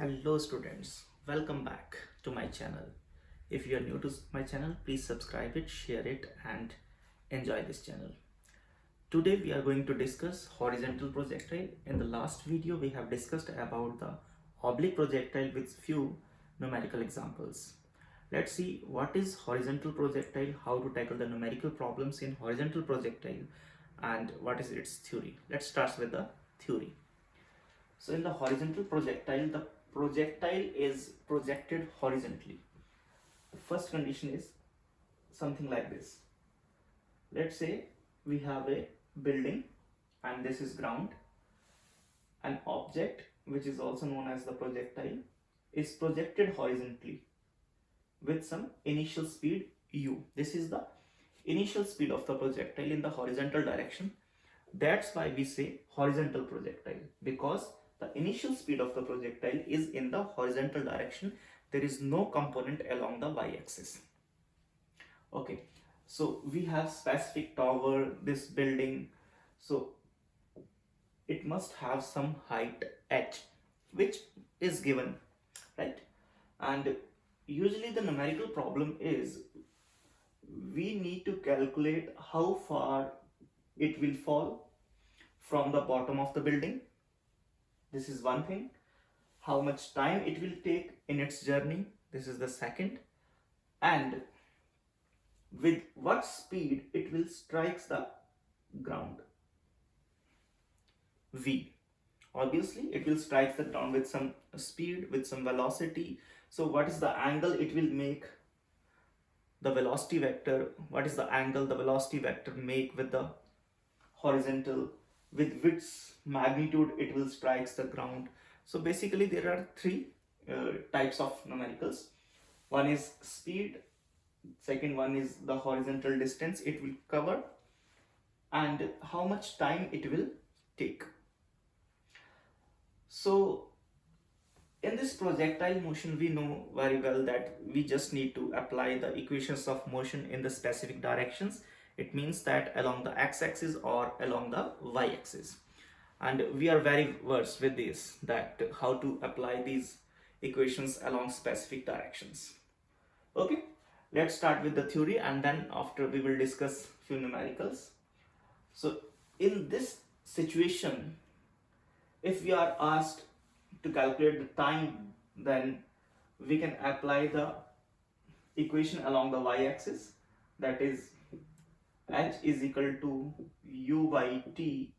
Hello students, welcome back to my channel. If you are new to my channel, please subscribe it, share it and enjoy this channel. Today we are going to discuss horizontal projectile. In the last video we have discussed about the oblique projectile with few numerical examples. Let's see what is horizontal projectile, how to tackle the numerical problems in horizontal projectile and what is its theory. Let's start with the theory. So in the horizontal projectile, the projectile is projected horizontally. The first condition is something like this. Let's say we have a building and this is ground. An object, which is also known as the projectile, is projected horizontally with some initial speed u. This is the initial speed of the projectile in the horizontal direction. That's why we say horizontal projectile, because the initial speed of the projectile is in the horizontal direction. There is no component along the y-axis. Okay, so we have specific tower, this building, so it must have some height h, which is given, right? And usually the numerical problem is we need to calculate how far it will fall from the bottom of the building. This is one thing. How much time it will take in its journey. This is the second. And with what speed it will strike the ground. V. Obviously, it will strike the ground with some speed, with some velocity. So what is the angle it will make? The velocity vector. What is the angle the velocity vector make with the horizontal? With which magnitude it will strike the ground. So basically there are three types of numericals. One is speed, second one is the horizontal distance it will cover, and how much time it will take. So in this projectile motion, we know very well that we just need to apply the equations of motion in the specific directions. It means that along the x-axis or along the y-axis. And we are very versed with this, that how to apply these equations along specific directions. Okay, let's start with the theory and then after we will discuss few numericals. So in this situation, if we are asked to calculate the time, then we can apply the equation along the y-axis, that is h is equal to u by t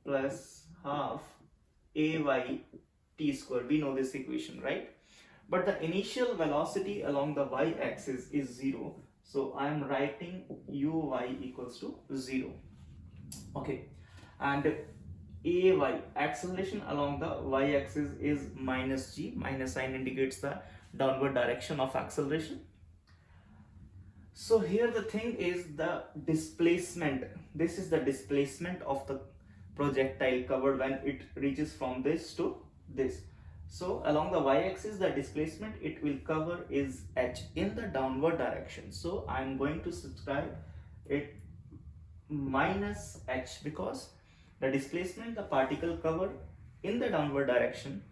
plus half a by t square. We know this equation, right? But the initial velocity along the y-axis is 0, so I am writing uy equals to 0. Okay, and ay, acceleration along the y-axis is minus g. Minus sign indicates the downward direction of acceleration. So here the thing is the displacement. This is the displacement of the projectile covered when it reaches from this to this. So along the y-axis, the displacement it will cover is h in the downward direction. So I am going to subscribe it minus h, because the displacement the particle cover in the downward direction.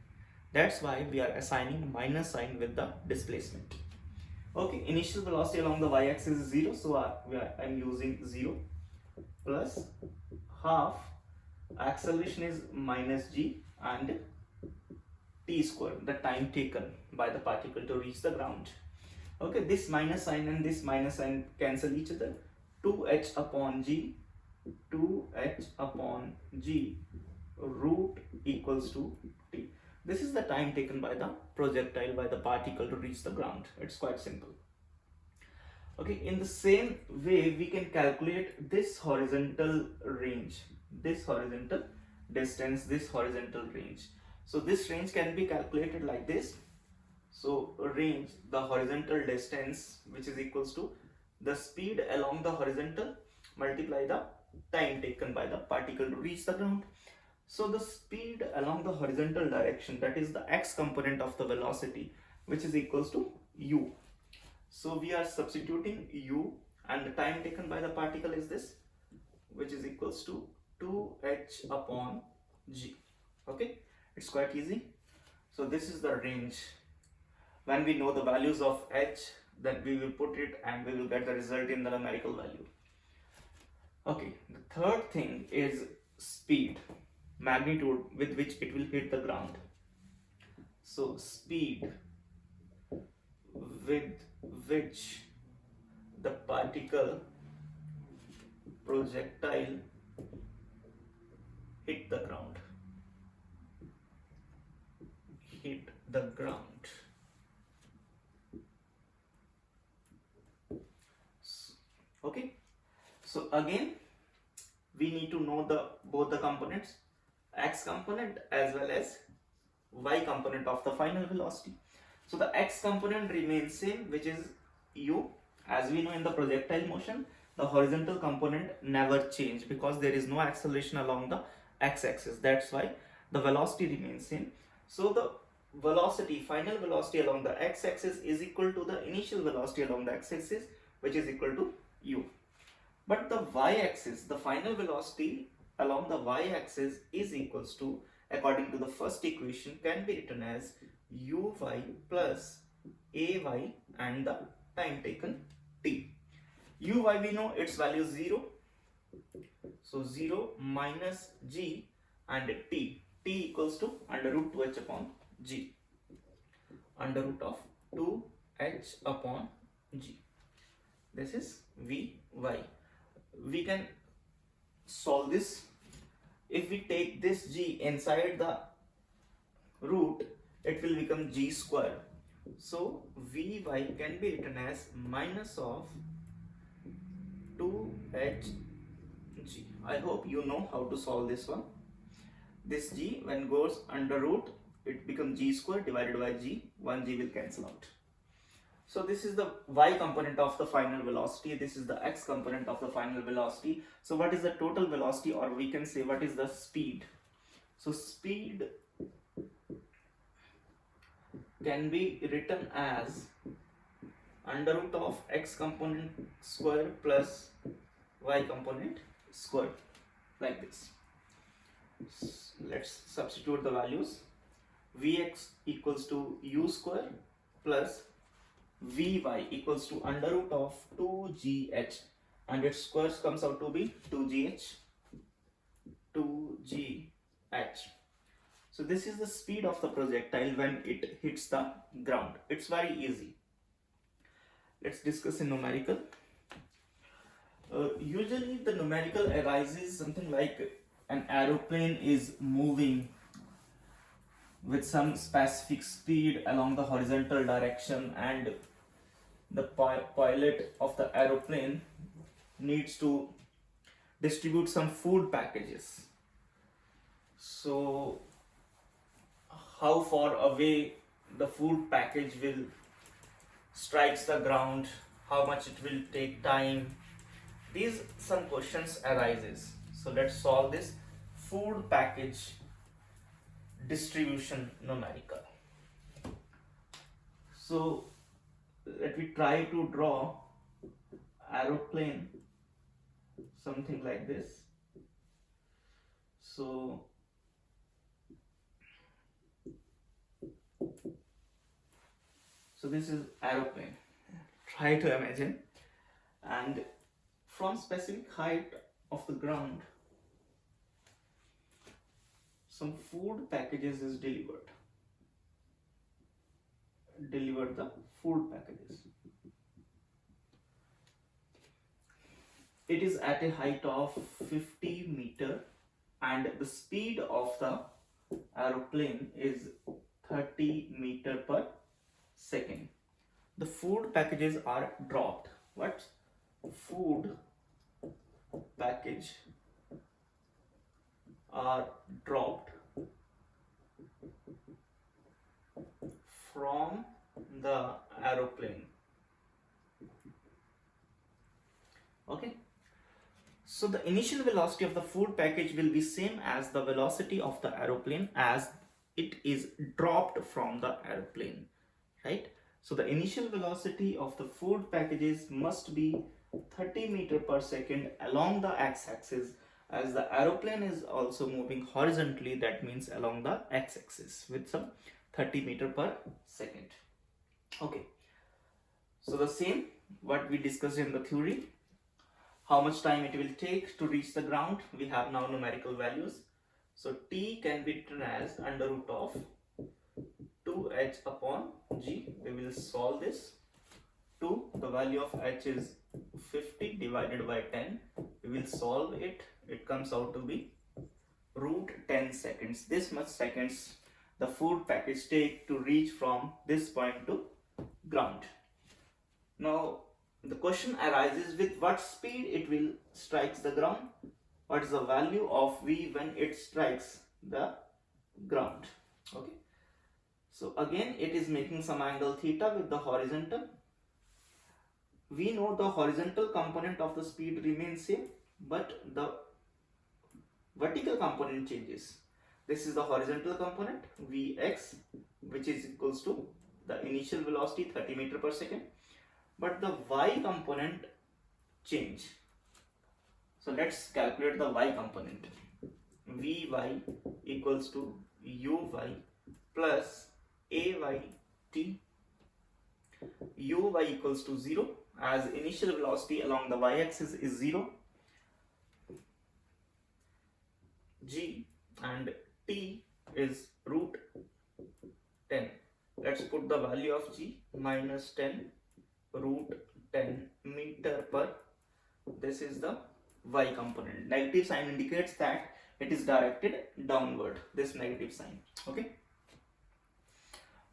That's why we are assigning minus sign with the displacement. Okay, initial velocity along the y-axis is 0, so I am using 0 plus half acceleration is minus g and t square, the time taken by the particle to reach the ground. Okay, this minus sign and this minus sign cancel each other. 2h upon g, 2h upon g root equals to t. This is the time taken by the projectile, by the particle to reach the ground. It's quite simple. Okay, in the same way we can calculate this horizontal range, this horizontal distance, this horizontal range. So this range can be calculated like this. So range, the horizontal distance, which is equals to the speed along the horizontal multiply the time taken by the particle to reach the ground. So the speed along the horizontal direction, that is the x component of the velocity, which is equals to u. So we are substituting u, and the time taken by the particle is this, which is equals to 2h upon g. Okay, it's quite easy. So this is the range. When we know the values of h, then we will put it and we will get the result in the numerical value. Okay, the third thing is speed, magnitude with which it will hit the ground. So speed with which the projectile hit the ground. Okay, so again we need to know both the components, x component as well as y component of the final velocity. So the x component remains same, which is u. As we know, in the projectile motion, the horizontal component never change because there is no acceleration along the x-axis. That's why the velocity remains same. So the velocity, final velocity along the x-axis is equal to the initial velocity along the x-axis, which is equal to u. But the y-axis, the final velocity along the y-axis is equals to, according to the first equation, can be written as uy plus ay and the time taken t. Uy we know its value is 0. So 0 minus g, and t equals to under root 2h upon g. Under root of 2h upon g. This is vy. We can solve this. If we take this g inside the root, it will become g square. So vy can be written as minus of 2hg. I hope you know how to solve this one. This g, when goes under root, it becomes g square divided by g. 1g will cancel out. So this is the y component of the final velocity. This is the x component of the final velocity. So what is the total velocity, or we can say what is the speed? So speed can be written as under root of x component square plus y component square, like this. Let's substitute the values. Vx equals to u square plus vy equals to under root of 2gh, and its squares comes out to be 2gh. So this is the speed of the projectile when it hits the ground. It's very easy. Let's discuss in numerical. Usually the numerical arises something like an aeroplane is moving with some specific speed along the horizontal direction, and the pilot of the aeroplane needs to distribute some food packages. So how far away the food package will strikes the ground, how much it will take time, these some questions arises. So let's solve this food package distribution numerical. So let me try to draw aeroplane something like this. So this is aeroplane. Try to imagine, and from specific height of the ground, some food packages is delivered the food packages. It is at a height of 50 meter, and the speed of the aeroplane is 30 meter per second. The food packages are dropped. What? Food package are dropped from the aeroplane. Okay. So the initial velocity of the food package will be same as the velocity of the aeroplane as it is dropped from the aeroplane, right? So the initial velocity of the food packages must be 30 meter per second along the x-axis, as the aeroplane is also moving horizontally, that means along the x-axis with some 30 meter per second. Okay, so the same what we discussed in the theory, how much time it will take to reach the ground, we have now numerical values. So t can be written as under root of 2h upon g. We will solve this. 2, the value of h is 50 divided by 10. We will solve it. It comes out to be root 10 seconds. This much seconds the food package take to reach from this point to ground. Now the question arises, with what speed it will strikes the ground? What is the value of v when it strikes the ground? Okay, so again it is making some angle theta with the horizontal. We know the horizontal component of the speed remains same, but the vertical component changes. This is the horizontal component Vx, which is equals to the initial velocity 30 meter per second, but the y component change. So let's calculate the y component. Vy equals to uy plus ayt. Uy equals to 0, as initial velocity along the y-axis is 0. G and t is root 10. Let's put the value of g, minus 10 root 10 meter per. This is the y component. Negative sign indicates that it is directed downward, this negative sign. Okay,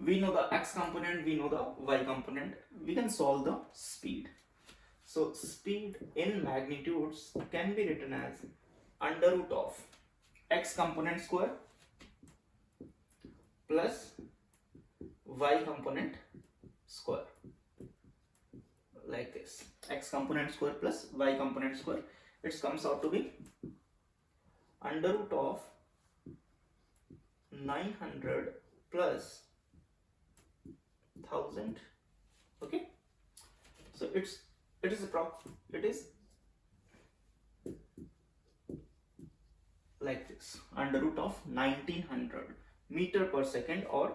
we know the x component, we know the y component. We can solve the speed. So speed in magnitudes can be written as under root of x component square plus y component square, like this. X component square plus y component square, it comes out to be under root of 900 plus 1000. Okay, so it is like this, under root of 1900 meter per second, or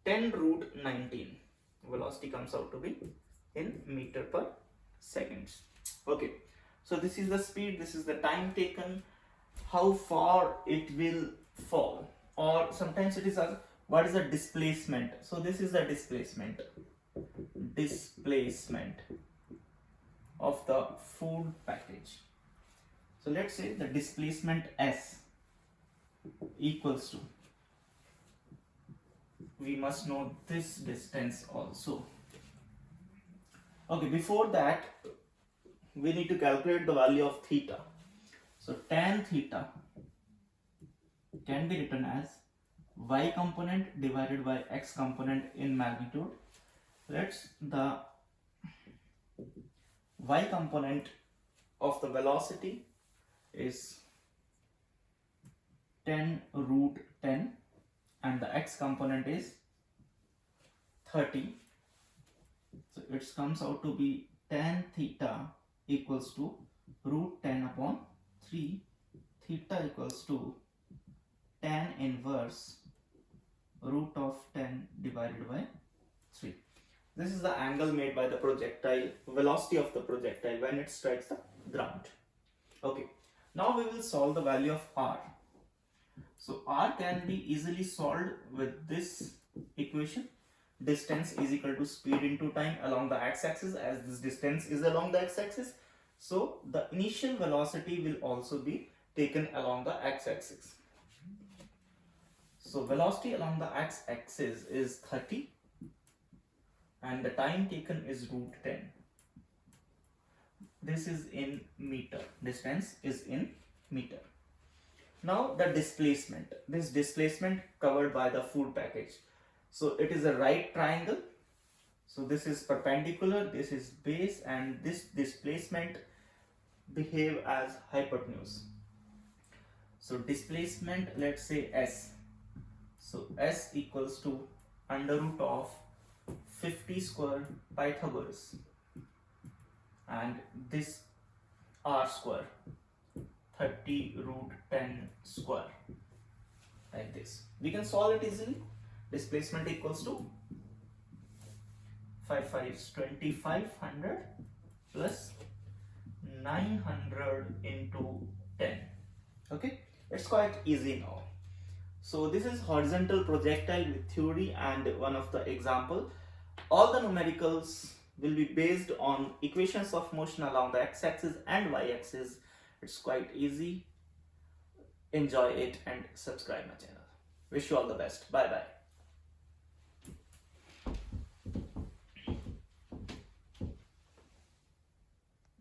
10 root 19. Velocity comes out to be in meter per seconds. Okay, so this is the speed, this is the time taken, how far it will fall, or sometimes it is a, what is the displacement. So this is the displacement of the food package. So let's say the displacement s equals to, we must know this distance also. Okay, before that we need to calculate the value of theta. So tan theta can be written as y component divided by x component in magnitude. Let's the y component of the velocity is 10 root 10 and the x component is 30. So it comes out to be tan theta equals to root 10 upon 3. Theta equals to tan inverse root of 10 divided by 3. This is the angle made by the projectile, velocity of the projectile when it strikes the ground. Okay, now we will solve the value of r. So r can be easily solved with this equation. Distance is equal to speed into time along the x-axis, as this distance is along the x-axis. So the initial velocity will also be taken along the x-axis. So velocity along the x-axis is 30 and the time taken is root 10. This is in meter, distance is in meter. Now the displacement, this displacement covered by the food package. So it is a right triangle. So this is perpendicular, this is base, and this displacement behave as hypotenuse. So displacement, let's say s. So s equals to under root of 50 square Pythagoras, and this r square 30 root 10 square, like this. We can solve it easily. Displacement equals to 5 5s 2500 plus 900 into 10. Okay, it's quite easy now. So this is horizontal projectile with theory and one of the example. All the numericals will be based on equations of motion along the x-axis and y-axis. It's quite easy. Enjoy it and subscribe my channel. Wish you all the best. Bye bye.